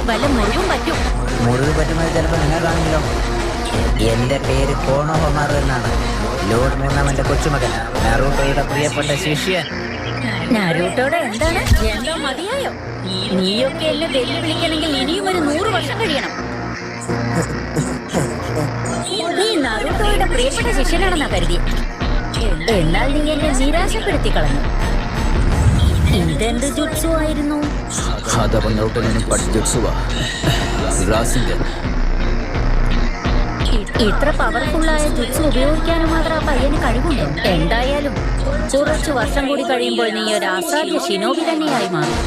വല്ല മുറിവും പറ്റും. മുറിവ് പറ്റുന്നത് ചിലപ്പോൾ നിങ്ങൾക്കാണെങ്കിലോ? എന്റെ പേര് കോണോഹമാറു എന്നാണ്. ലോർഡ് മൂന്നാമന്റെ കൊച്ചുമകൻ, നറൂട്ടോയുടെ പ്രിയപ്പെട്ട ശിഷ്യൻ. നറൂട്ടോടെ എന്താണ്? എന്തോ മതിയായോ? നീയൊക്കെ എന്നെ വെല്ലുവിളിക്കണമെങ്കിൽ ഇനിയും ഒരു 100 വർഷം കഴിയണം. നീ നറൂട്ടോയുടെ പ്രിയപ്പെട്ട ശിഷ്യനാണെന്നാ കരുതി. എന്നാൽ നീ എന്നെ നിരാശപ്പെടുത്തി കളഞ്ഞു. ഇതെന്ത് ജുട്സു ആയിരുന്നു? ഇത്ര പവർഫുള്ളായ ജുട്സ് ഉപയോഗിക്കാനും മാത്രം ആ പയ്യന് കഴിവുണ്ടോ? എന്തായാലും കുറച്ചു വർഷം കൂടി കഴിയുമ്പോൾ നീ ഒരു അസാധ്യ ഷിനോബി തന്നെയായി മാറും.